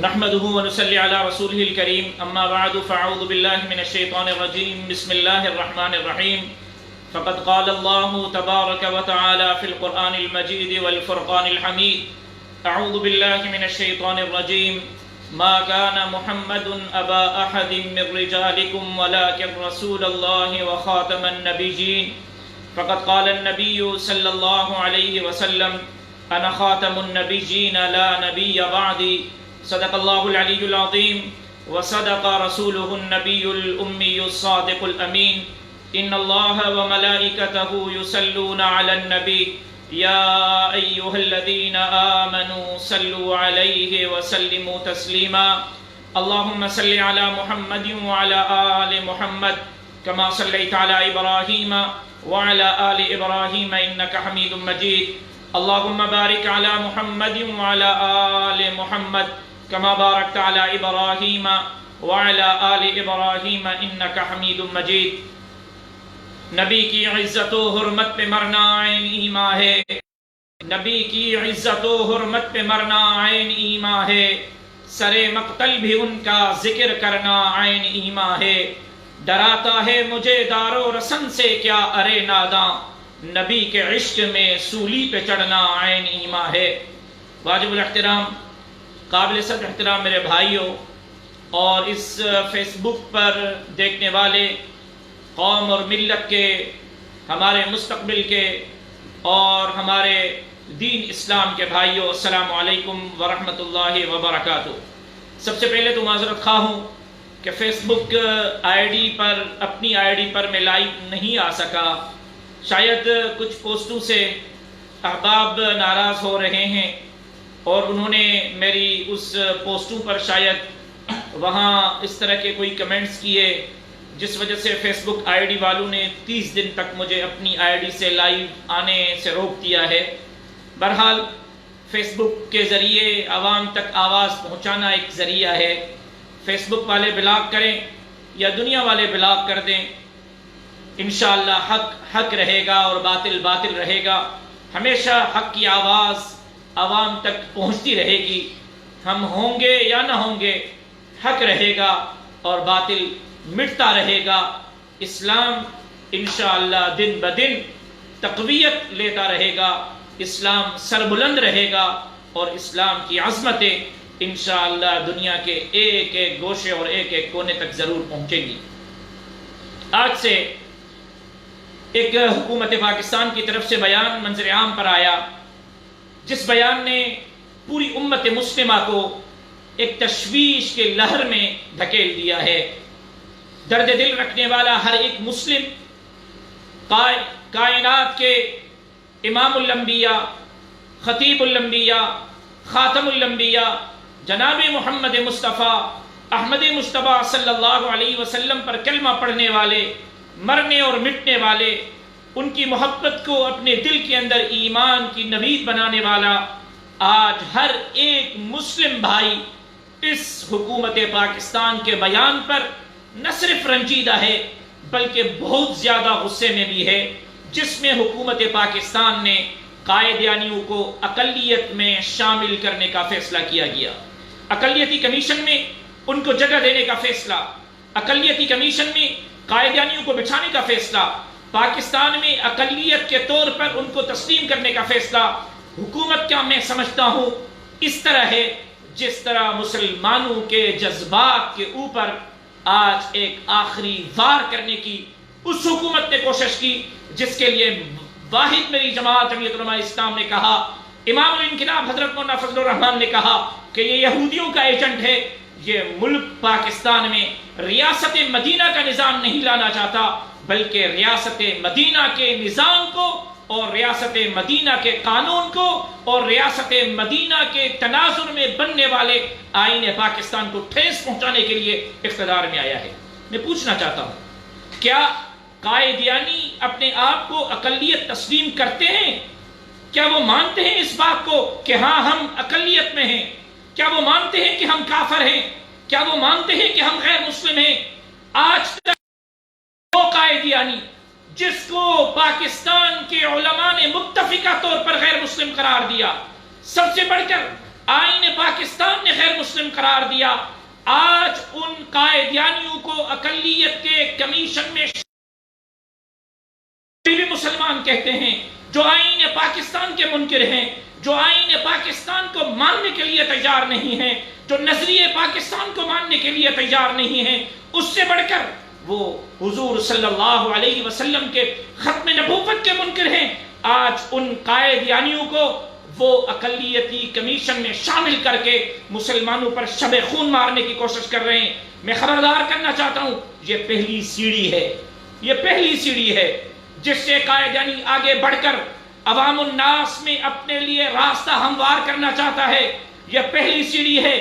نحمده ونصلي على رسوله الكريم اما بعد فاعوذ بالله من الشيطان الرجيم بسم الله الرحمن الرحيم فقد قال الله تبارك وتعالى في القرآن المجيد والفرقان الحميد اعوذ بالله من الشيطان الرجيم ما كان محمد ابا احد من رجالكم ولكن رسول الله وخاتم النبيين فقد قال النبي صلى الله عليه وسلم انا خاتم النبيين لا نبي بعدي صدق الله العلي العظيم وصدق رسوله النبي الأمي الصادق الأمين إن الله وملائكته يصلون على النبي يا أيها الذين آمنوا صلوا عليه وسلموا تسليما اللهم صل على محمد وعلى آل محمد كما صليت على إبراهيم وعلى آل إبراهيم إنك حميد مجيد اللهم بارك على محمد وعلى آل محمد كما باركت على إبراهيم وعلى آل إبراهيم إنك حميد مجيد. نبی کی عزت و حرمت پہ مرنا عین ایمان ہے، نبی کی عزت و حرمت پہ مرنا عین ایمان ہے، سر مقتل بھی ان کا ذکر کرنا عین ایمان ہے. ڈراتا ہے مجھے دار و رسن سے کیا ارے ناداں، نبی کے عشق میں سولی پہ چڑھنا عین ایمان ہے. واجب الاحترام قابل صدر احترام میرے بھائیوں اور اس فیس بک پر دیکھنے والے قوم اور ملت کے، ہمارے مستقبل کے اور ہمارے دین اسلام کے بھائیوں، السلام علیکم ورحمۃ اللہ وبرکاتہ. سب سے پہلے تو معذرت خواہ ہوں کہ فیس بک آئی ڈی پر، اپنی آئی ڈی پر میں لائیو نہیں آ سکا. شاید کچھ پوسٹوں سے احباب ناراض ہو رہے ہیں اور انہوں نے میری اس پوسٹوں پر شاید وہاں اس طرح کے کوئی کمنٹس کیے جس وجہ سے فیس بک آئی ڈی والوں نے 30 دن تک مجھے اپنی آئی ڈی سے لائیو آنے سے روک دیا ہے. بہرحال فیس بک کے ذریعے عوام تک آواز پہنچانا ایک ذریعہ ہے. فیس بک والے بلاک کریں یا دنیا والے بلاک کر دیں، انشاءاللہ حق حق رہے گا اور باطل باطل رہے گا. ہمیشہ حق کی آواز عوام تک پہنچتی رہے گی. ہم ہوں گے یا نہ ہوں گے، حق رہے گا اور باطل مٹتا رہے گا. اسلام انشاءاللہ دن بدن تقویت لیتا رہے گا، اسلام سربلند رہے گا اور اسلام کی عظمتیں انشاءاللہ دنیا کے ایک ایک گوشے اور ایک ایک کونے تک ضرور پہنچیں گی. آج سے ایک حکومت پاکستان کی طرف سے بیان منظر عام پر آیا جس بیان نے پوری امت مسلمہ کو ایک تشویش کے لہر میں دھکیل دیا ہے. درد دل رکھنے والا ہر ایک مسلم کائنات کے امام الانبیاء، خطیب الانبیاء، خاتم الانبیاء جناب محمد مصطفیٰ احمد مصطفیٰ صلی اللہ علیہ وسلم پر کلمہ پڑھنے والے، مرنے اور مٹنے والے، ان کی محبت کو اپنے دل کے اندر ایمان کی نوید بنانے والا آج ہر ایک مسلم بھائی اس حکومت پاکستان کے بیان پر نہ صرف رنجیدہ ہے بلکہ بہت زیادہ غصے میں بھی ہے، جس میں حکومت پاکستان نے قائدیانیوں کو اقلیت میں شامل کرنے کا فیصلہ کیا گیا. اقلیتی کمیشن میں ان کو جگہ دینے کا فیصلہ، اقلیتی کمیشن میں قائدیانیوں کو بٹھانے کا فیصلہ، پاکستان میں اقلیت کے طور پر ان کو تسلیم کرنے کا فیصلہ. حکومت کا میں سمجھتا ہوں اس طرح ہے جس طرح مسلمانوں کے جذبات کے اوپر آج ایک آخری وار کرنے کی اس حکومت نے کوشش کی جس کے لیے واحد میری جماعت جمعیت علماء اسلام نے کہا، امام الانقلاب حضرت مولانا فضل الرحمان نے کہا کہ یہ یہودیوں کا ایجنٹ ہے. یہ ملک پاکستان میں ریاست مدینہ کا نظام نہیں لانا چاہتا بلکہ ریاست مدینہ کے نظام کو اور ریاست مدینہ کے قانون کو اور ریاست مدینہ کے تناظر میں بننے والے آئین پاکستان کو ٹھیس پہنچانے کے لیے اقتدار میں آیا ہے. میں پوچھنا چاہتا ہوں، کیا قائدیانی اپنے آپ کو اقلیت تسلیم کرتے ہیں؟ کیا وہ مانتے ہیں اس بات کو کہ ہاں ہم اقلیت میں ہیں؟ کیا وہ مانتے ہیں کہ ہم کافر ہیں؟ کیا وہ مانتے ہیں کہ ہم غیر مسلم ہیں؟ آج تک وہ قائدیانی جس کو پاکستان کے علماء نے متفقہ طور پر غیر مسلم قرار دیا، سب سے بڑھ کر آئین پاکستان نے غیر مسلم قرار دیا، آج ان قائدیانیوں کو اقلیت کے کمیشن میں بھی مسلمان کہتے ہیں، جو آئین پاکستان کے منکر ہیں، جو آئین پاکستان کو ماننے کے لیے تیار نہیں ہیں، جو نظریے پاکستان کو ماننے کے لیے تیار نہیں ہیں، اس سے بڑھ کر وہ حضور صلی اللہ علیہ وسلم کے ختم نبوت کے منکر ہیں۔ آج ان قائدیانیوں کو وہ اقلیتی کمیشن میں شامل کر کے مسلمانوں پر شب خون مارنے کی کوشش کر رہے ہیں۔ میں خبردار کرنا چاہتا ہوں، یہ پہلی سیڑھی ہے، یہ پہلی سیڑھی ہے جس سے قائدیانی آگے بڑھ کر عوام الناس میں اپنے لیے راستہ ہموار کرنا چاہتا ہے۔ یہ پہلی سیڑھی ہے۔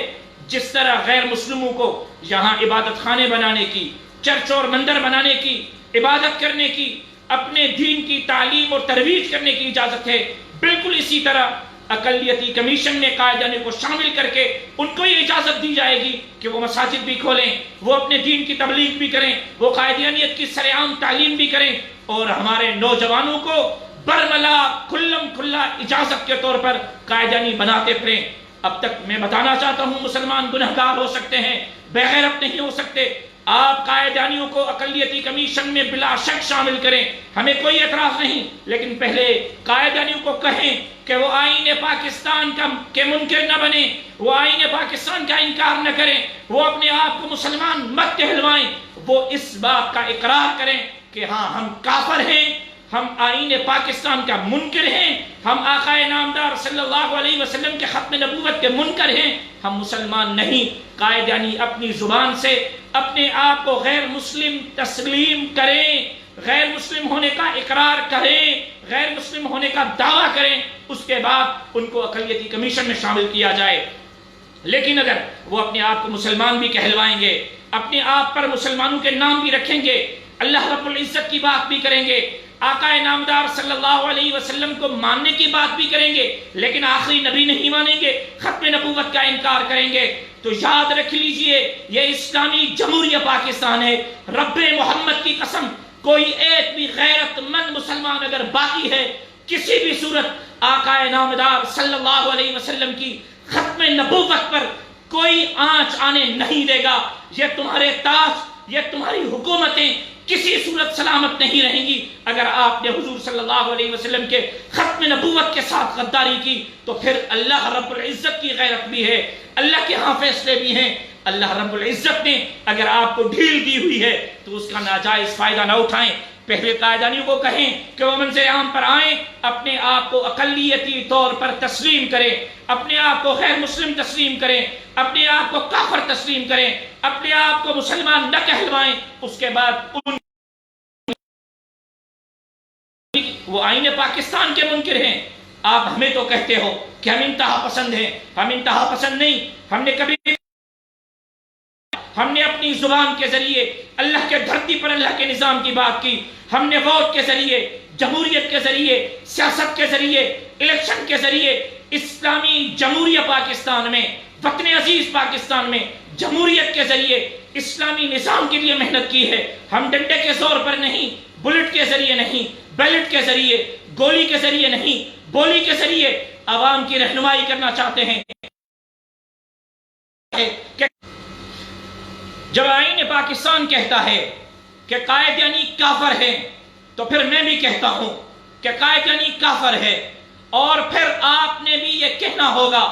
جس طرح غیر مسلموں کو یہاں عبادت خانے بنانے کی، چرچ اور مندر بنانے کی، عبادت کرنے کی، اپنے دین کی تعلیم اور ترویج کرنے کی اجازت ہے، بالکل اسی طرح اقلیتی کمیشن میں قائدیانی کو شامل کر کے ان کو یہ اجازت دی جائے گی کہ وہ مساجد بھی کھولیں، وہ اپنے دین کی تبلیغ بھی کریں، وہ قائدیانیت کی سرعام تعلیم بھی کریں، اور ہمارے نوجوانوں کو برملا کھلم کھلا اجازت کے طور پر قائدیانی بناتے پھریں۔ اب تک میں بتانا چاہتا ہوں، مسلمان گنہگار ہو سکتے ہیں، بے غیرت نہیں ہو سکتے۔ آپ قائدیانیوں کو اقلیتی کمیشن میں بلا شک شامل کریں، ہمیں کوئی اعتراض نہیں، لیکن پہلے قائدیانیوں کو کہیں کہ وہ آئین پاکستان کے منکر نہ بنیں، وہ آئین پاکستان کا انکار نہ کریں، وہ اپنے آپ کو مسلمان مت کہلوائیں، وہ اس بات کا اقرار کریں کہ ہاں ہم کافر ہیں، ہم آئین پاکستان کا منکر ہیں، ہم آقا نامدار صلی اللہ علیہ وسلم کے ختم نبوت کے منکر ہیں، ہم مسلمان نہیں۔ قائدیانی اپنی زبان سے اپنے آپ کو غیر مسلم تسلیم کریں، غیر مسلم ہونے کا اقرار کریں، غیر مسلم ہونے کا دعویٰ کریں، اس کے بعد ان کو اقلیتی کمیشن میں شامل کیا جائے۔ لیکن اگر وہ اپنے آپ کو مسلمان بھی کہلوائیں گے، اپنے آپ پر مسلمانوں کے نام بھی رکھیں گے، اللہ رب العزت کی بات بھی کریں گے، آقا نامدار صلی اللہ علیہ وسلم کو ماننے کی بات بھی کریں گے، لیکن آخری نبی نہیں مانیں گے، ختم نبوت کا انکار کریں گے، تو یاد رکھ لیجئے یہ اسلامی جمہوریہ پاکستان ہے۔ رب محمد کی قسم، کوئی ایک بھی غیرت مند مسلمان اگر باقی ہے، کسی بھی صورت آقا نامدار صلی اللہ علیہ وسلم کی ختم نبوت پر کوئی آنچ آنے نہیں دے گا۔ یہ تمہارے تاج، یہ تمہاری حکومتیں کسی صورت سلامت نہیں رہیں گی۔ اگر آپ نے حضور صلی اللہ علیہ وسلم کے ختم نبوت کے ساتھ غداری کی تو پھر اللہ رب العزت کی غیرت بھی ہے، اللہ کے ہاں فیصلے بھی ہیں۔ اللہ رب العزت نے اگر آپ کو ڈھیل دی ہوئی ہے تو اس کا ناجائز فائدہ نہ اٹھائیں۔ پہلے قائدیانیوں کو کہیں کہ وہ منظر عام پر آئیں، اپنے آپ کو اقلیتی طور پر تسلیم کریں، اپنے آپ کو غیر مسلم تسلیم کریں، اپنے آپ کو کافر تسلیم کریں، اپنے آپ کو مسلمان نہ کہلوائیں، اس کے بعد ان وہ آئین پاکستان کے منکر ہیں۔ آپ ہمیں تو کہتے ہو کہ ہم انتہا پسند ہیں، ہم انتہا پسند نہیں۔ ہم نے اپنی زبان کے ذریعے اللہ کے دھرتی پر اللہ کے نظام کی بات کی، ہم نے ووٹ کے ذریعے، جمہوریت کے ذریعے، سیاست کے ذریعے، الیکشن کے ذریعے اسلامی جمہوریہ پاکستان میں، وطن عزیز پاکستان میں جمہوریت کے ذریعے اسلامی نظام کے لیے محنت کی ہے۔ ہم ڈنڈے کے زور پر نہیں، بلٹ کے ذریعے نہیں، بیلٹ کے ذریعے، گولی کے ذریعے نہیں، بولی کے ذریعے عوام کی رہنمائی کرنا چاہتے ہیں۔ جب آئین پاکستان کہتا ہے کہ قائدیانی کافر ہے تو پھر میں بھی کہتا ہوں کہ قائدیانی کافر ہے، اور پھر آپ نے بھی یہ کہنا ہوگا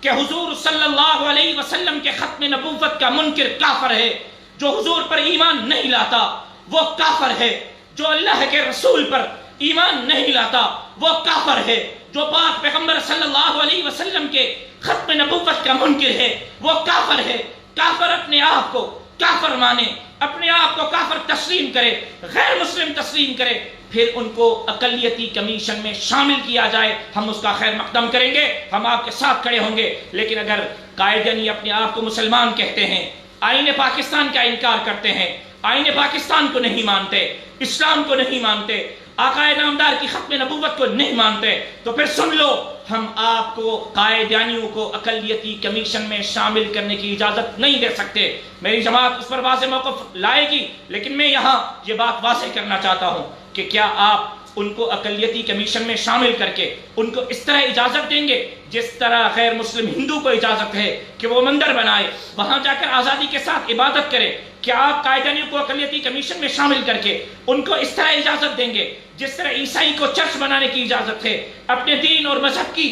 کہ حضور صلی اللہ علیہ وسلم کے ختم نبوت کا منکر کافر ہے۔ جو حضور پر ایمان نہیں لاتا وہ کافر ہے، جو اللہ کے رسول پر ایمان نہیں لاتا وہ کافر ہے، جو پاک پیغمبر صلی اللہ علیہ وسلم کے ختم نبوت کا منکر ہے وہ کافر ہے۔ کافر اپنے آپ کو کافر مانے، اپنے آپ کو کافر تسلیم کرے، غیر مسلم تسلیم کرے، پھر ان کو اقلیتی کمیشن میں شامل کیا جائے، ہم اس کا خیر مقدم کریں گے، ہم آپ کے ساتھ کھڑے ہوں گے۔ لیکن اگر قائدیانی اپنے آپ کو مسلمان کہتے ہیں، آئین پاکستان کا انکار کرتے ہیں، آئین پاکستان کو نہیں مانتے، اسلام کو نہیں مانتے، آقا نامدار کی ختم نبوت کو نہیں مانتے، تو پھر سن لو، ہم آپ کو قائدیانیوں کو اقلیتی کمیشن میں شامل کرنے کی اجازت نہیں دے سکتے۔ میری جماعت اس پر واضح موقف لائے گی، لیکن میں یہاں یہ بات واضح کرنا چاہتا ہوں کہ کیا آپ ان کو اقلیتی کمیشن میں شامل کر کے ان کو اس طرح اجازت دیں گے جس طرح غیر مسلم ہندو کو اجازت ہے کہ وہ مندر بنائے، وہاں جا کر آزادی کے ساتھ عبادت کرے، کیا آپ قائدانیوں کو اقلیتی کمیشن میں شامل کر کے ان کو اس طرح اجازت دیں گے جس طرح عیسائی کو چرچ بنانے کی اجازت ہے، اپنے دین اور مذہب کی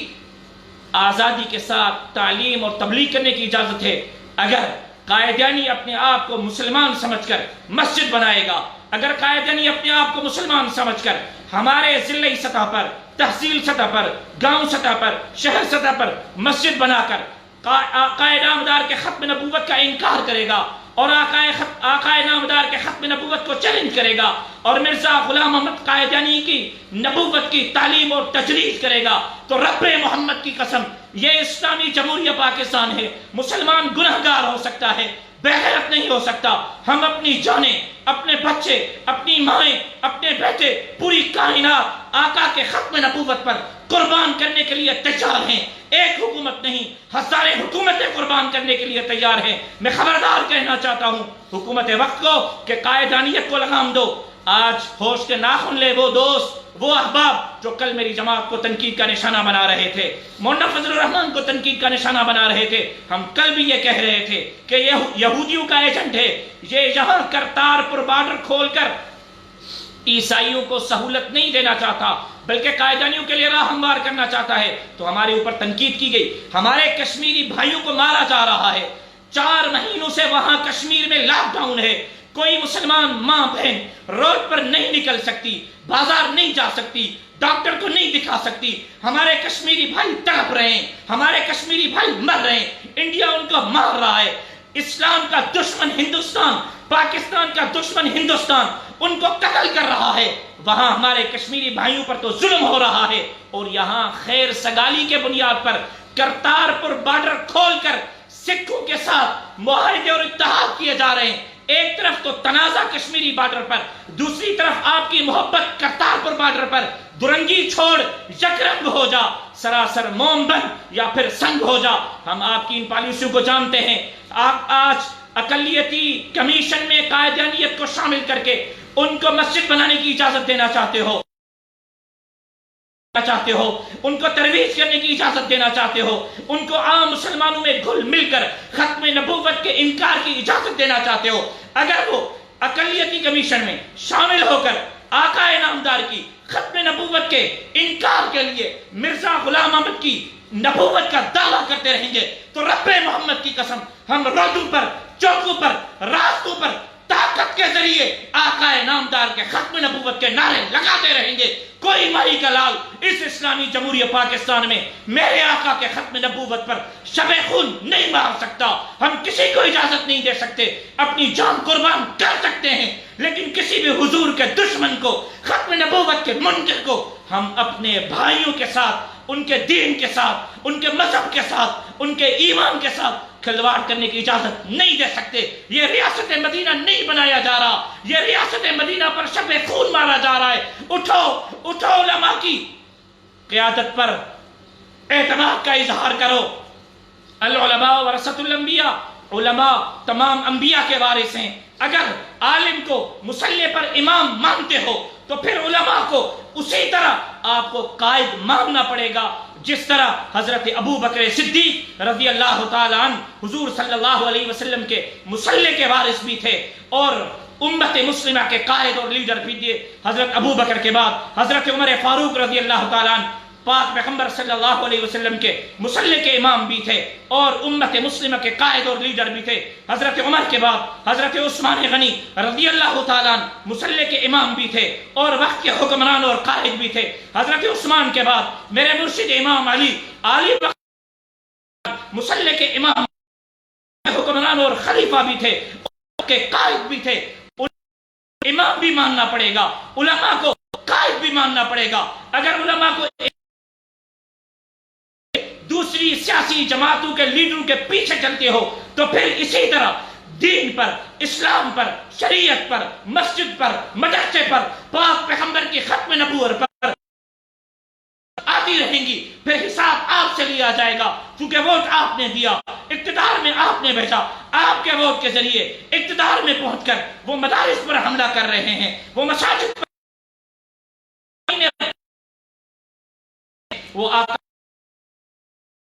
آزادی کے ساتھ تعلیم اور تبلیغ کرنے کی اجازت ہے؟ اگر قائدانی اپنے آپ کو مسلمان سمجھ کر مسجد بنائے گا، اگر قائدانی اپنے آپ کو مسلمان سمجھ کر ہمارے ضلعی سطح پر، تحصیل سطح پر، گاؤں سطح پر، شہر سطح پر مسجد بنا کر آقائے نامدار کے ختم نبوت کا انکار کرے گا اور آقائے نامدار کے ختم نبوت کو چیلنج کرے گا اور مرزا غلام احمد قائدانی کی نبوت کی تعلیم اور تجرید کرے گا، تو رب محمد کی قسم یہ اسلامی جمہوریہ پاکستان ہے، مسلمان گنہگار ہو سکتا ہے، بغیرت نہیں ہو سکتا۔ ہم اپنی جانیں، اپنے بچے، اپنی مائیں، اپنے بیٹے، پوری کائنات آقا کے ختم نبوت پر قربان کرنے کے لیے تیار ہیں۔ ایک حکومت نہیں، ہزاریں حکومتیں قربان کرنے کے لیے تیار ہیں۔ میں خبردار کہنا چاہتا ہوں حکومت وقت کو کہ قائدانیت کو لگام دو۔ آج ہوش کے ناخن لے وہ دوست، وہ احباب جو کل میری جماعت کو تنقید کا نشانہ بنا رہے تھے، مولانا فضل الرحمان کو تنقید کا نشانہ بنا رہے تھے۔ ہم کل بھی یہ کہہ رہے تھے کہ یہ یہودیوں کا ایجنٹ ہے، یہ یہاں کرتارپور بارڈر کھول کر عیسائیوں کو سہولت نہیں دینا چاہتا بلکہ قائدانیوں کے لیے راہ ہموار کرنا چاہتا ہے۔ تو ہمارے اوپر تنقید کی گئی، ہمارے کشمیری بھائیوں کو مارا جا رہا ہے، 4 مہینوں سے وہاں کشمیر میں لاک ڈاؤن ہے، کوئی مسلمان ماں بہن روڈ پر نہیں نکل سکتی، بازار نہیں جا سکتی، ڈاکٹر کو نہیں دکھا سکتی۔ ہمارے کشمیری بھائی تڑپ رہے ہیں، ہمارے کشمیری بھائی مر رہے ہیں، انڈیا ان کو مار رہا ہے۔ اسلام کا دشمن ہندوستان، پاکستان کا دشمن ہندوستان ان کو قتل کر رہا ہے، وہاں ہمارے کشمیری بھائیوں پر تو ظلم ہو رہا ہے، اور یہاں خیر سگالی کے بنیاد پر کرتارپور بارڈر کھول کر سکھوں کے ساتھ معاہدے اور اتحاد کیے جا رہے ہیں۔ ایک طرف تو تنازع کشمیری بارڈر پر، دوسری طرف آپ کی محبت کرتارپور بارڈر پر۔ درنگی چھوڑ، یک رنگ ہو جا، سراسر موم بن یا پھر سنگ ہو جا۔ ہم آپ کی ان پالیسیوں کو جانتے ہیں۔ آپ آج اقلیتی کمیشن میں قائدانیت کو شامل کر کے ان کو مسجد بنانے کی اجازت دینا چاہتے ہو، ان کو ترویج کرنے کی اجازت دینا چاہتے ہو، ان کو عام مسلمانوں میں گھل مل کر ختم نبوت کے انکار کی اجازت دینا چاہتے ہو۔ اگر وہ اقلیتی کمیشن میں شامل ہو کر آقا نامدار کی ختم نبوت کے انکار کے لیے مرزا غلام احمد کی نبوت کا دعویٰ کرتے رہیں گے تو رب محمد کی قسم ہم روڈوں پر، چوکوں پر، راستوں پر طاقت کے ذریعے آقا نامدار کے ختم نبوت کے نعرے لگاتے رہیں گے۔ کوئی مائی کا لال اس اسلامی جمہوریہ پاکستان میں میرے آقا کے ختم نبوت پر شب خون نہیں مار سکتا۔ ہم کسی کو اجازت نہیں دے سکتے، اپنی جان قربان کر سکتے ہیں، لیکن کسی بھی حضور کے دشمن کو، ختم نبوت کے منکر کو ہم اپنے بھائیوں کے ساتھ، ان کے دین کے ساتھ، ان کے مذہب کے ساتھ، ان کے ایمان کے ساتھ کھلواڑ کرنے کی اجازت نہیں دے سکتے۔ یہ ریاست مدینہ نہیں بنایا جا رہا، یہ ریاست مدینہ پر شب خون مارا جا رہا ہے۔ اٹھو اٹھو، علماء کی قیادت پر اعتماد کا اظہار کرو۔ العلماء ورثۃ الانبیاء، علماء تمام انبیاء کے وارث ہیں۔ اگر عالم کو مصلی پر امام مانتے ہو تو پھر علماء کو اسی طرح آپ کو قائد ماننا پڑے گا، جس طرح حضرت ابو بکر صدیق رضی اللہ تعالیٰ عنہ حضور صلی اللہ علیہ وسلم کے مصلی کے وارث بھی تھے اور امت مسلمہ کے قائد اور لیڈر بھی تھے۔ حضرت ابو بکر کے بعد حضرت عمر فاروق رضی اللہ تعالیٰ عنہ پاک پیغمبر صلی اللہ علیہ وسلم کے مصلی کے امام بھی تھے اور امت مسلمہ کے قائد اور لیڈر بھی تھے۔ حضرت عمر کے بعد حضرت عثمان غنی رضی اللہ تعالیٰ عنہ مصلی کے امام بھی تھے اور وقت کے حکمران اور قائد بھی تھے۔ حضرت عثمان کے بعد میرے مرشد امام علی مصلی کے امام، حکمران اور خلیفہ بھی تھے، کے قائد بھی تھے۔ امام بھی ماننا پڑے گا، علماء کو قائد بھی ماننا پڑے گا۔ اگر علماء کو دوسری سیاسی جماعتوں کے لیڈروں کے پیچھے چلتے ہو تو پھر اسی طرح دین پر، اسلام پر، شریعت پر، مسجد پر، مدرسے پر، پاک پیغمبر کی ختم نبوت پر آتی رہیں گی۔ پھر حساب آپ سے لیا جائے گا، کیونکہ ووٹ آپ نے دیا، اقتدار میں آپ نے بھیجا۔ آپ کے ووٹ کے ذریعے اقتدار میں پہنچ کر وہ مدارس پر حملہ کر رہے ہیں، وہ مساجد پر وہ آقا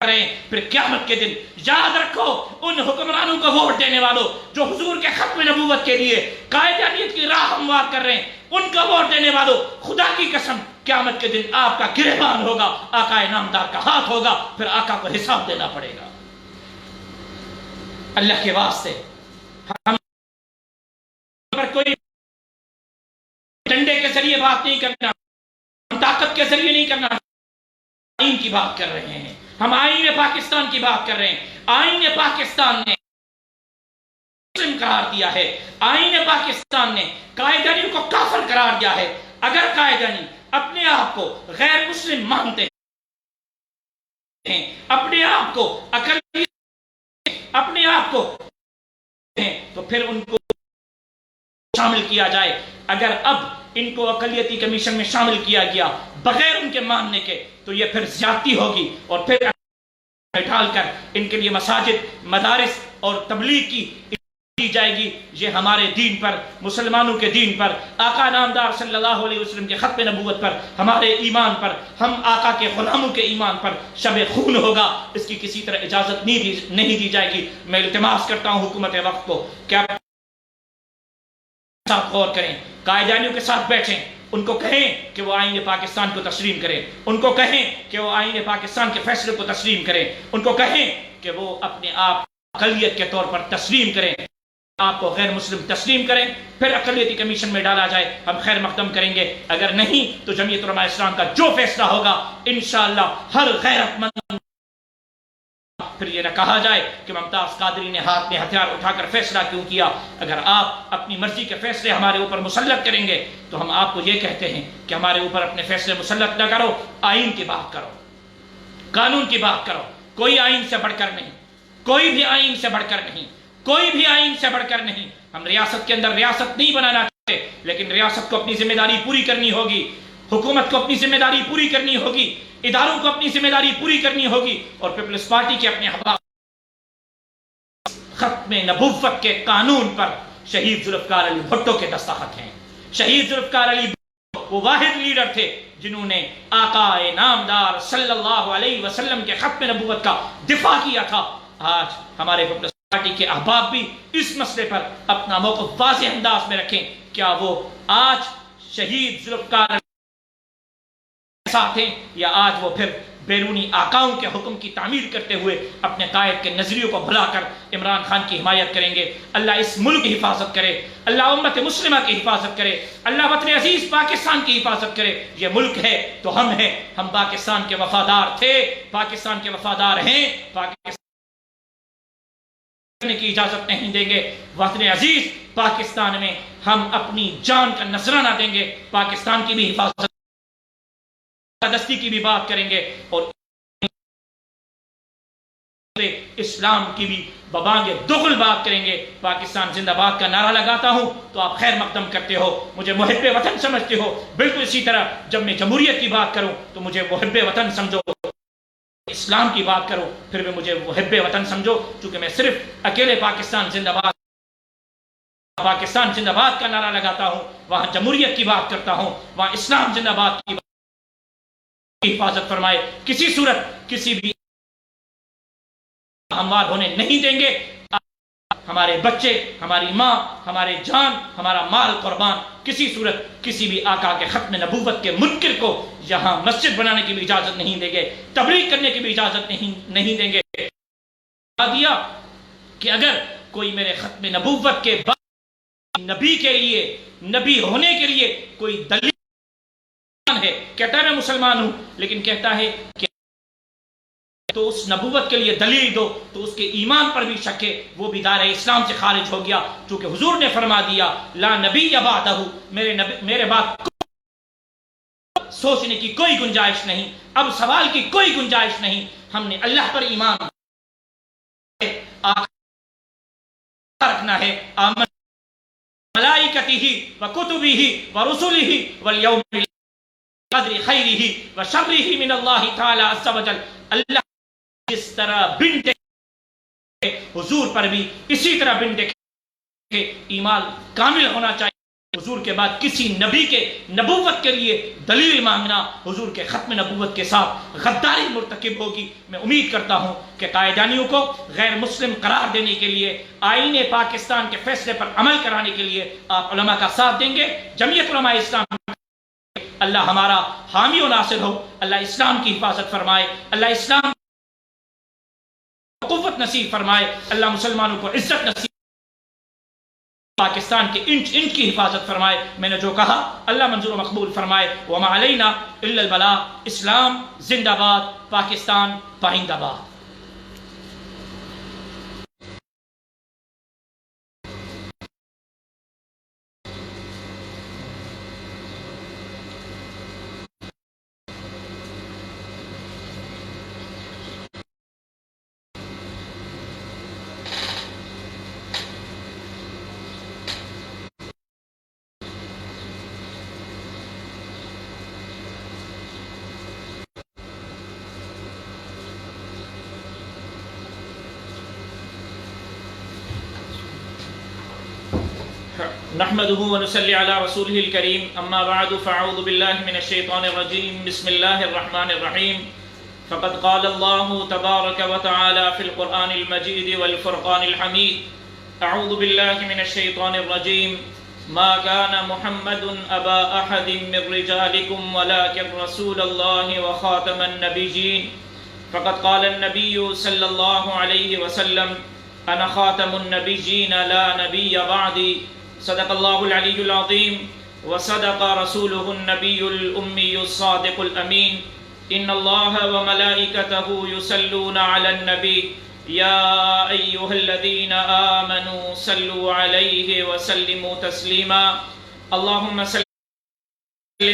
کریں. پھر قیامت کے دن یاد رکھو ان حکمرانوں کو ووٹ دینے والوں جو حضور کے ختم نبوت کے لیے قائدانیت کی راہ ہموار کر رہے ہیں، ان کو ووٹ دینے والوں، خدا کی قسم قیامت کے دن آپ کا گریبان ہوگا، آقا نامدار کا ہاتھ ہوگا، پھر آقا کو حساب دینا پڑے گا. اللہ کے واسطے ہم پر کوئی ڈنڈے کے ذریعے بات نہیں کرنا، ہم طاقت کے ذریعے نہیں کرنا، آئین کی بات کر رہے ہیں. ہم آئین پاکستان کی بات کر رہے ہیں. آئین پاکستان نے مسلم قرار دیا ہے، آئین پاکستان نے قائدانی کو کافر قرار دیا ہے. اگر قائدانی اپنے آپ کو غیر مسلم مانتے ہیں، اپنے آپ کو اپنے آپ کو تو پھر ان کو شامل کیا جائے. اگر اب ان کو اقلیتی کمیشن میں شامل کیا گیا بغیر ان کے ماننے کے تو یہ پھر زیادتی ہوگی، اور پھر ڈال کر ان کے لیے مساجد، مدارس اور تبلیغ کی جائے گی. یہ ہمارے دین پر، مسلمانوں کے دین پر، آقا نامدار صلی اللہ علیہ وسلم کے ختم نبوت پر، ہمارے ایمان پر، ہم آقا کے غلاموں کے ایمان پر شب خون ہوگا. اس کی کسی طرح اجازت نہیں دی جائے گی. میں التماس کرتا ہوں حکومت وقت کو کیا غور کریں، قائدانیوں کے ساتھ بیٹھیں، ان کو کہیں کہ وہ آئین پاکستان کو تسلیم کریں، ان کو کہیں کہ وہ آئین پاکستان کے فیصلے کو تسلیم کریں، ان کو کہیں کہ وہ اپنے آپ اقلیت کے طور پر تسلیم کریں، آپ کو غیر مسلم تسلیم کریں، پھر اقلیتی کمیشن میں ڈالا جائے. ہم خیر مقدم کریں گے. اگر نہیں تو جمعیت علماء اسلام کا جو فیصلہ ہوگا انشاءاللہ ہر غیرت مند، پھر یہ نہ کہا جائے کہ ممتاز قادری نے ہاتھ میں ہتھیار اٹھا کر فیصلہ کیوں کیا. اگر آپ اپنی مرضی کے فیصلے ہمارے اوپر مسلط کریں گے تو ہم آپ کو یہ کہتے ہیں کہ ہمارے اوپر اپنے فیصلے مسلط نہ کرو، آئین کی بات کرو، قانون کی بات کرو. کوئی آئین سے بڑھ کر نہیں، کوئی بھی آئین سے بڑھ کر نہیں، کوئی بھی آئین سے بڑھ کر نہیں. ہم ریاست کے اندر ریاست نہیں بنانا چاہتے، لیکن ریاست کو اپنی ذمہ داری پوری کرنی ہوگی، حکومت کو اپنی ذمہ داری پوری کرنی ہوگی، اداروں کو اپنی ذمہ داری پوری کرنی ہوگی. اور پیپلز پارٹی کے اپنے احباب ختم نبوت کے قانون پر شہید ذوالفقار علی بھٹو کے دستخط ہیں. شہید ذوالفقار علی وہ واحد لیڈر تھے جنہوں نے آقا نامدار صلی اللہ علیہ وسلم کے ختم نبوت کا دفاع کیا تھا. آج ہمارے پیپلز پارٹی کے احباب بھی اس مسئلے پر اپنا موقف واضح انداز میں رکھیں. کیا وہ آج شہید ذوالفقار علی ساتھ ہیں، یا آج وہ پھر بیرونی آقاؤں کے حکم کی تعمیر کرتے ہوئے اپنے قائد کے نظریوں کو بھلا کر عمران خان کی حمایت کریں گے. اللہ اس ملک کی حفاظت کرے، اللہ امت مسلمہ کی حفاظت کرے، اللہ وطن عزیز پاکستان کی حفاظت کرے. یہ ملک ہے تو ہم ہیں، ہم پاکستان کے وفادار تھے، پاکستان کے وفادار ہیں، پاکستان کرنے کی اجازت نہیں دیں گے. وطن عزیز پاکستان میں ہم اپنی جان کا نذرانہ دیں گے. پاکستان کی بھی حفاظت، دستی کی بھی بات کریں گے، اور اسلام کی بھی ببانگ دغل بات کریں گے. پاکستان زندہ باد کا نعرہ لگاتا ہوں تو آپ خیر مقدم کرتے ہو، مجھے محب وطن سمجھتے ہو. بالکل اسی طرح جب میں جمہوریت کی بات کروں تو مجھے محب وطن سمجھو، اسلام کی بات کرو پھر بھی مجھے محب وطن سمجھو. چونکہ میں صرف اکیلے پاکستان زندہ باد کا نعرہ لگاتا ہوں، وہاں جمہوریت کی بات کرتا ہوں، وہاں اسلام زندہ باد کی حفاظت فرمائے. کسی صورت کسی بھی ہموار ہونے نہیں دیں گے. ہمارے بچے، ہماری ماں، ہمارے جان، ہمارا مال قربان. کسی صورت کسی بھی آقا کے ختم نبوت کے منکر کو یہاں مسجد بنانے کی بھی اجازت نہیں دیں گے، تبلیغ کرنے کی بھی اجازت نہیں دیں گے. دیا کہ اگر کوئی میرے ختم نبوت کے بعد نبی کے لیے، نبی ہونے کے لیے کوئی دلیل ہے، کہتا ہے میں مسلمان ہوں، لیکن کہتا ہے کہ تو اس نبوت کے لیے دلیل دو، تو اس کے ایمان پر بھی شک ہے، وہ بھی دائرہ اسلام سے خارج ہو گیا. چونکہ حضور نے فرما دیا لا نبی بعدہ، میرے بعد سوچنے کی کوئی گنجائش نہیں، اب سوال کی کوئی گنجائش نہیں. ہم نے اللہ پر ایمان رکھنا ہے. آمن ملائکتہ وکتبہ ورسلہ والیوم قدر خیرہ وشرہ من اللہ تعالی عز وجل. اللہ جس طرح بن دیکھے حضور پر بھی اسی طرح بن دیکھے. ایمان کامل ہونا چاہیے. حضور کے بعد کسی نبی کے نبوت کے لیے دلیل مانگنا حضور کے ختم نبوت کے ساتھ غداری مرتکب ہوگی۔ میں امید کرتا ہوں کہ قائدانیوں کو غیر مسلم قرار دینے کے لیے، آئین پاکستان کے فیصلے پر عمل کرانے کے لیے آپ علماء کا ساتھ دیں گے۔ جمعیت علماء اسلام، اللہ ہمارا حامی و ناصر ہو، اللہ اسلام کی حفاظت فرمائے، اللہ اسلام قوت نصیب فرمائے، اللہ مسلمانوں کو عزت نصیب، پاکستان کے انچ انچ کی حفاظت فرمائے۔ میں نے جو کہا اللہ منظور و مقبول فرمائے۔ وما علینا الا البلاغ۔ اسلام زندہ باد، پاکستان پائندہ باد۔ نحمده ونصلي على رسوله الكريم أما بعد فأعوذ بالله من الشيطان الرجيم بسم الله الرحمن الرحيم فقد قال الله تبارك وتعالى في القرآن المجيد والفرقان الحميد أعوذ بالله من الشيطان الرجيم ما كان محمد أبا أحد من رجالكم ولكن رسول الله وخاتم النبيين فقد قال النبي صلى الله عليه وسلم أنا خاتم النبيين لا نبي بعدي صدق الله العلي العظيم وصدق رسوله النبي الأمي الصادق الأمين إن الله وملائكته يصلون على النبي يا أيها الذين آمنوا صلوا عليه وسلموا تسليما اللهم صل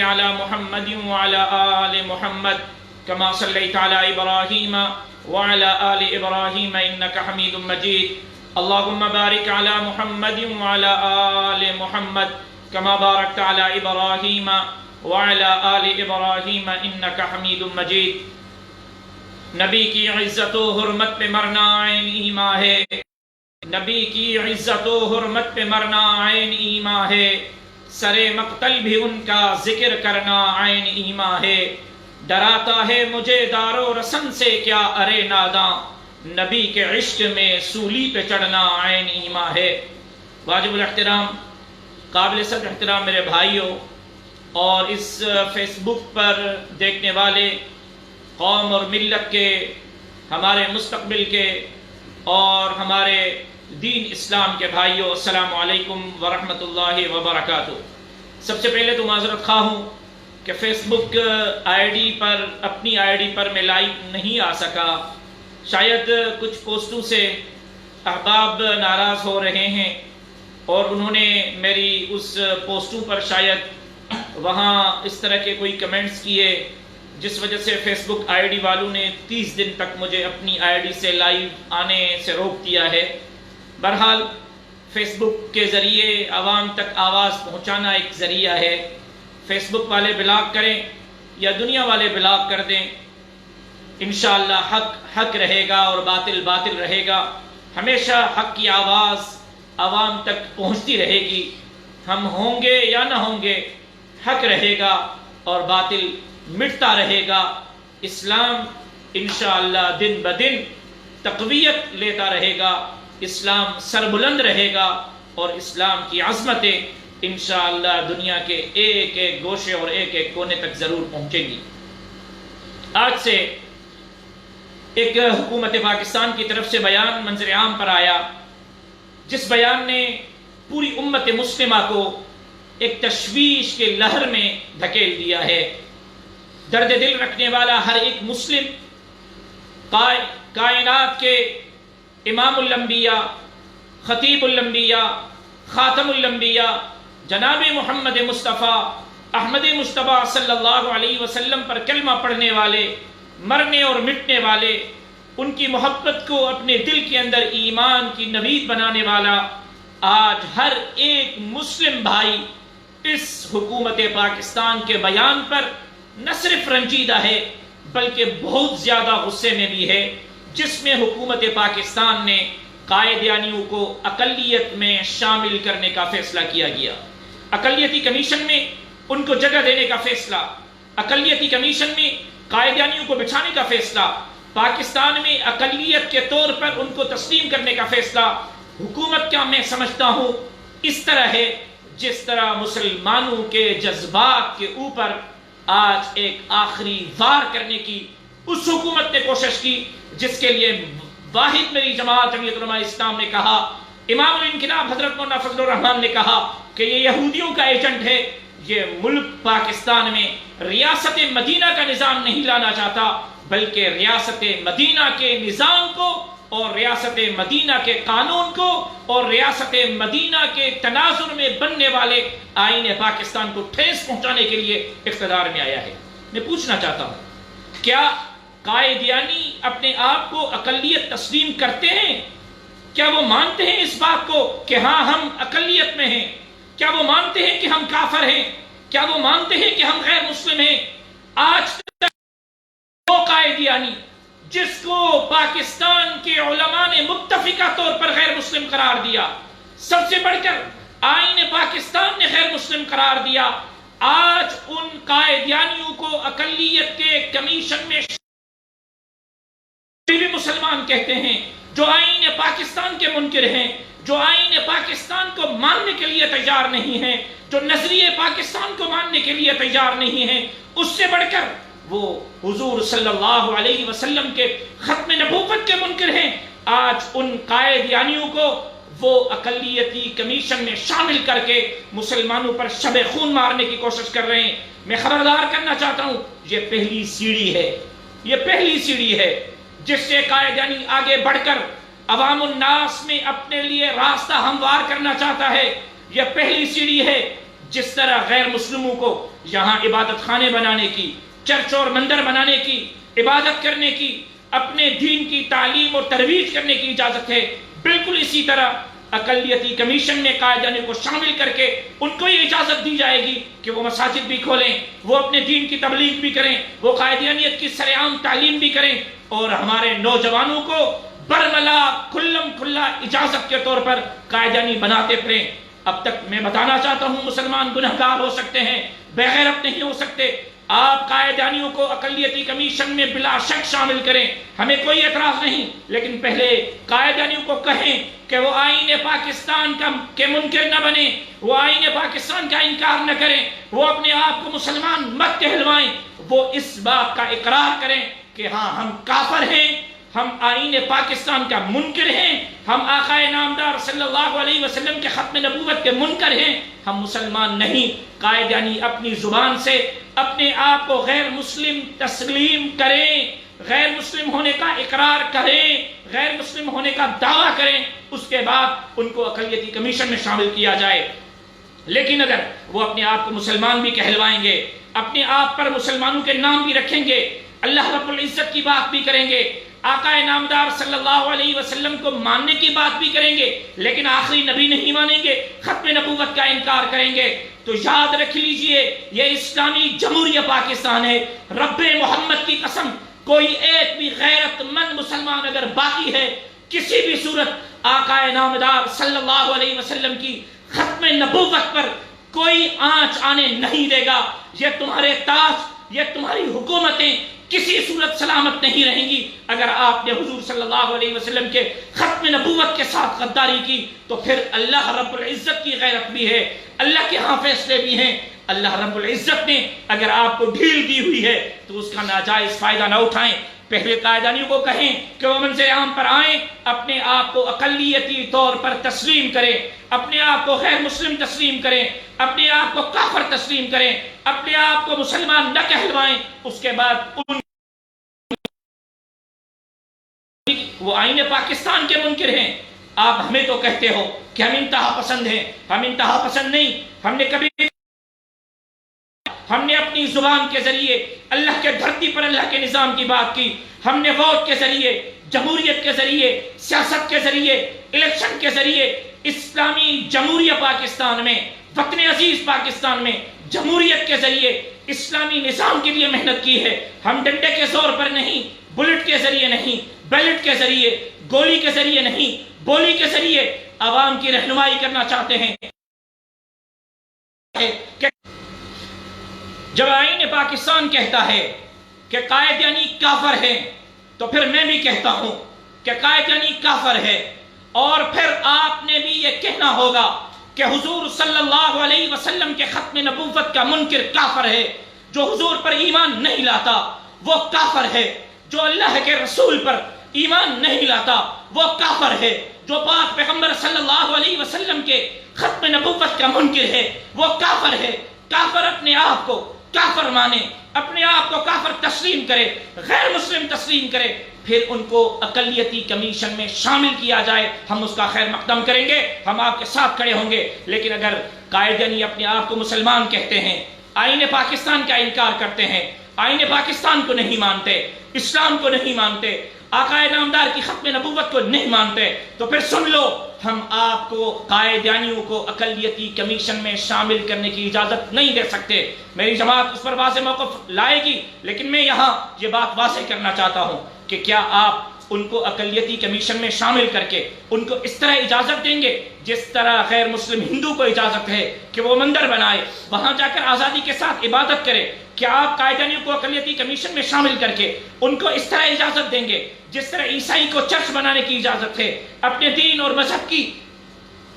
على محمد وعلى آل محمد كما صليت على إبراهيم وعلى آل إبراهيم إنك حميد مجيد اللهم بارك على محمد وعلى آل محمد كما باركت على إبراهيم وعلى آل إبراهيم إنك حميد مجيد۔ نبی کی عزت و حرمت پہ مرنا عین ایمان ہے، نبی کی عزت و حرمت پہ مرنا عین ایمان ہے، سر مقتل بھی ان کا ذکر کرنا عین ایمان ہے، ڈراتا ہے مجھے دار و رسن سے کیا ارے ناداں، نبی کے عشق میں سولی پہ چڑھنا عین ایمان ہے۔ واجب الاحترام، قابل صدر احترام میرے بھائیوں اور اس فیس بک پر دیکھنے والے قوم اور ملت کے، ہمارے مستقبل کے اور ہمارے دین اسلام کے بھائیوں، السلام علیکم ورحمۃ اللہ وبرکاتہ۔ سب سے پہلے تو معذرت خواہ ہوں کہ فیس بک آئی ڈی پر، اپنی آئی ڈی پر میں لائیو نہیں آ سکا، شاید کچھ پوسٹوں سے احباب ناراض ہو رہے ہیں اور انہوں نے میری اس پوسٹوں پر شاید وہاں اس طرح کے کوئی کمنٹس کیے جس وجہ سے فیس بک آئی ڈی والوں نے 30 دن تک مجھے اپنی آئی ڈی سے لائیو آنے سے روک دیا ہے۔ بہرحال فیس بک کے ذریعے عوام تک آواز پہنچانا ایک ذریعہ ہے، فیس بک والے بلاک کریں یا دنیا والے بلاک کر دیں، انشاءاللہ حق حق رہے گا اور باطل باطل رہے گا، ہمیشہ حق کی آواز عوام تک پہنچتی رہے گی، ہم ہوں گے یا نہ ہوں گے، حق رہے گا اور باطل مٹتا رہے گا۔ اسلام انشاءاللہ دن بدن تقویت لیتا رہے گا، اسلام سربلند رہے گا اور اسلام کی عظمتیں انشاءاللہ دنیا کے ایک ایک گوشے اور ایک ایک کونے تک ضرور پہنچیں گی۔ آج سے ایک حکومت پاکستان کی طرف سے بیان منظر عام پر آیا، جس بیان نے پوری امت مسلمہ کو ایک تشویش کے لہر میں دھکیل دیا ہے۔ درد دل رکھنے والا ہر ایک مسلم کائنات کے امام الانبیاء، خطیب الانبیاء، خاتم الانبیاء جناب محمد مصطفیٰ احمد مجتبیٰ صلی اللہ علیہ وسلم پر کلمہ پڑھنے والے، مرنے اور مٹنے والے، ان کی محبت کو اپنے دل کے اندر ایمان کی نوید بنانے والا آج ہر ایک مسلم بھائی اس حکومت پاکستان کے بیان پر نہ صرف رنجیدہ ہے بلکہ بہت زیادہ غصے میں بھی ہے، جس میں حکومت پاکستان نے قائدیانیوں کو اقلیت میں شامل کرنے کا فیصلہ کیا گیا۔ اقلیتی کمیشن میں ان کو جگہ دینے کا فیصلہ، اقلیتی کمیشن میں قائدیانیوں کو بٹھانے کا فیصلہ، پاکستان میں اقلیت کے طور پر ان کو تسلیم کرنے کا فیصلہ، حکومت کا میں سمجھتا ہوں اس طرح ہے جس طرح مسلمانوں کے جذبات کے اوپر آج ایک آخری وار کرنے کی اس حکومت نے کوشش کی، جس کے لیے واحد میری جماعت جمعیت علماء اسلام نے کہا، امام الانقلاب حضرت مولانا فضل الرحمان نے کہا کہ یہ یہودیوں کا ایجنٹ ہے، یہ ملک پاکستان میں ریاست مدینہ کا نظام نہیں لانا چاہتا، بلکہ ریاست مدینہ کے نظام کو اور ریاست مدینہ کے قانون کو اور ریاست مدینہ کے تناظر میں بننے والے آئین پاکستان کو ٹھیس پہنچانے کے لیے اقتدار میں آیا ہے۔ میں پوچھنا چاہتا ہوں، کیا قائدیانی اپنے آپ کو اقلیت تسلیم کرتے ہیں؟ کیا وہ مانتے ہیں اس بات کو کہ ہاں ہم اقلیت میں ہیں؟ کیا وہ مانتے ہیں کہ ہم کافر ہیں؟ کیا وہ مانتے ہیں کہ ہم غیر مسلم ہیں؟ آج تک وہ قائدیانی جس کو پاکستان کے علماء نے متفقہ طور پر غیر مسلم قرار دیا، سب سے بڑھ کر آئین پاکستان نے غیر مسلم قرار دیا، آج ان قائدیانیوں کو اقلیت کے کمیشن میں بھی مسلمان کہتے ہیں، جو آئین پاکستان کے منکر ہیں، جو آئین پاکستان کو ماننے کے لیے تیار نہیں ہیں، جو نظریے پاکستان کو ماننے کے لیے تیار نہیں ہیں، اس سے بڑھ کر وہ حضور صلی اللہ علیہ وسلم کے ختم نبوت کے منکر ہیں۔ آج ان قائدیانیوں کو وہ اقلیتی کمیشن میں شامل کر کے مسلمانوں پر شب خون مارنے کی کوشش کر رہے ہیں۔ میں خبردار کرنا چاہتا ہوں، یہ پہلی سیڑھی ہے، یہ پہلی سیڑھی ہے جس سے قائدیانی آگے بڑھ کر عوام الناس میں اپنے لیے راستہ ہموار کرنا چاہتا ہے۔ یہ پہلی سیڑھی ہے جس طرح غیر مسلموں کو یہاں عبادت خانے بنانے کی، چرچ اور مندر بنانے کی، عبادت کرنے کی، اپنے دین کی تعلیم اور ترویج کرنے کی اجازت ہے، بالکل اسی طرح اقلیتی کمیشن میں قائدیانی کو شامل کر کے ان کو یہ اجازت دی جائے گی کہ وہ مساجد بھی کھولیں، وہ اپنے دین کی تبلیغ بھی کریں، وہ قائدیانیت کی سرعام تعلیم بھی کریں، اور ہمارے نوجوانوں کو برملا کھلم کھلا اجازت کے طور پر قائدیانی بناتے پھریں۔ اب تک میں بتانا چاہتا ہوں، مسلمان گنہگار ہو سکتے ہیں، بے غیرت نہیں ہو سکتے۔ آپ قائدیانیوں کو اقلیتی کمیشن میں بلا شک شامل کریں، ہمیں کوئی اعتراض نہیں، لیکن پہلے قائدیانیوں کو کہیں کہ وہ آئین پاکستان کے منکر نہ بنیں، وہ آئین پاکستان کا انکار نہ کریں، وہ اپنے آپ کو مسلمان مت کہلوائیں، وہ اس بات کا اقرار کریں کہ ہاں ہم کافر ہیں، ہم آئین پاکستان کا منکر ہیں، ہم آقا نامدار صلی اللہ علیہ وسلم کے ختم نبوت کے منکر ہیں، ہم مسلمان نہیں۔ قائدیانی اپنی زبان سے اپنے آپ کو غیر مسلم تسلیم کریں، غیر مسلم ہونے کا اقرار کریں، غیر مسلم ہونے کا دعویٰ کریں، اس کے بعد ان کو اقلیتی کمیشن میں شامل کیا جائے۔ لیکن اگر وہ اپنے آپ کو مسلمان بھی کہلوائیں گے، اپنے آپ پر مسلمانوں کے نام بھی رکھیں گے، اللہ رب العزت کی بات بھی کریں گے، آقا نامدار صلی اللہ علیہ وسلم کو ماننے کی بات بھی کریں گے، لیکن آخری نبی نہیں مانیں گے، ختم نبوت کا انکار کریں گے، تو یاد رکھ لیجئے یہ اسلامی جمہوریہ پاکستان ہے۔ رب محمد کی قسم، کوئی ایک بھی غیرت مند مسلمان اگر باقی ہے، کسی بھی صورت آقا نامدار صلی اللہ علیہ وسلم کی ختم نبوت پر کوئی آنچ آنے نہیں دے گا۔ یہ تمہارے تاج، یہ تمہاری حکومتیں کسی صورت سلامت نہیں رہیں گی۔ اگر آپ نے حضور صلی اللہ علیہ وسلم کے ختم نبوت کے ساتھ غداری کی تو پھر اللہ رب العزت کی غیرت بھی ہے، اللہ کے ہاں فیصلے بھی ہیں۔ اللہ رب العزت نے اگر آپ کو ڈھیل دی ہوئی ہے تو اس کا ناجائز فائدہ نہ اٹھائیں۔ پہلے قائدانیوں کو کہیں کہ وہ منظر عام پر آئیں، اپنے آپ کو اقلیتی طور پر تسلیم کریں، اپنے آپ کو غیر مسلم تسلیم کریں، اپنے آپ کو کافر تسلیم کریں، اپنے آپ کو مسلمان نہ کہلوائیں۔ اس کے بعد وہ آئین پاکستان کے منکر ہیں۔ آپ ہمیں تو کہتے ہو کہ ہم انتہا پسند ہیں، ہم انتہا پسند نہیں۔ ہم نے اپنی زبان کے ذریعے اللہ کے دھرتی پر اللہ کے نظام کی بات کی، ہم نے ووٹ کے ذریعے، جمہوریت کے ذریعے، سیاست کے ذریعے، الیکشن کے ذریعے اسلامی جمہوریہ پاکستان میں، وطن عزیز پاکستان میں جمہوریت کے ذریعے اسلامی نظام کے لیے محنت کی ہے۔ ہم ڈنڈے کے زور پر نہیں، بلٹ کے ذریعے نہیں، بیلٹ کے ذریعے، گولی کے ذریعے نہیں، بولی کے ذریعے عوام کی رہنمائی کرنا چاہتے ہیں۔ ہے کہ جب آئین پاکستان کہتا ہے کہ قائدیانی کافر ہے تو پھر میں بھی کہتا ہوں کہ قائدیانی کافر ہے، اور پھر آپ نے بھی یہ کہنا ہوگا کہ حضور صلی اللہ علیہ وسلم کے ختم نبوت کا منکر کافر ہے، جو حضور پر ایمان نہیں لاتا وہ کافر ہے، جو اللہ کے رسول پر ایمان نہیں لاتا وہ کافر ہے، جو پاک پیغمبر صلی اللہ علیہ وسلم کے ختم نبوت کا منکر ہے وہ کافر ہے۔ کافر اپنے آپ کو کافر مانے، اپنے آپ کو کافر تسلیم کرے، غیر مسلم تسلیم کرے، پھر ان کو اقلیتی کمیشن میں شامل کیا جائے، ہم اس کا خیر مقدم کریں گے، ہم آپ کے ساتھ کھڑے ہوں گے۔ لیکن اگر قائدیانی اپنے آپ کو مسلمان کہتے ہیں، آئین پاکستان کا انکار کرتے ہیں، آئین پاکستان کو نہیں مانتے، اسلام کو نہیں مانتے، آقا نامدار کی ختم نبوت کو نہیں مانتے، تو پھر سن لو، ہم آپ کو قائدیانیوں کو اقلیتی کمیشن میں شامل کرنے کی اجازت نہیں دے سکتے۔ میری جماعت اس پر واضح موقف لائے گی، لیکن میں یہاں یہ بات واضح کرنا چاہتا ہوں کہ کیا آپ ان کو اقلیتی کمیشن میں شامل کر کے ان کو اس طرح اجازت دیں گے جس طرح غیر مسلم ہندو کو اجازت ہے کہ وہ مندر بنائے، وہاں جا کر آزادی کے ساتھ عبادت کرے؟ کیا آپ قائدیانیوں کو اقلیتی کمیشن میں شامل کر کے ان کو اس طرح اجازت دیں گے جس طرح عیسائی کو چرچ بنانے کی اجازت ہے، اپنے دین اور مذہب کی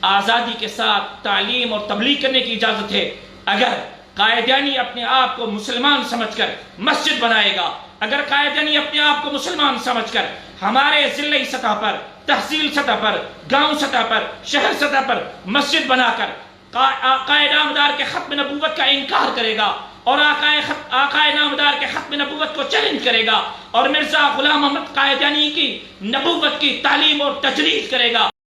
آزادی کے ساتھ تعلیم اور تبلیغ کرنے کی اجازت ہے؟ اگر قائدیانی اپنے آپ کو مسلمان سمجھ کر مسجد بنائے گا، اگر قائدیانی اپنے آپ کو مسلمان سمجھ کر ہمارے ضلعی سطح پر، تحصیل سطح پر، گاؤں سطح پر، شہر سطح پر مسجد بنا کر آقا نامدار کے ختم نبوت کا انکار کرے گا اور آقا نامدار کے ختم نبوت کو چیلنج کرے گا اور مرزا غلام احمد قائدیانی کی نبوت کی تعلیم اور تجریح کرے گا،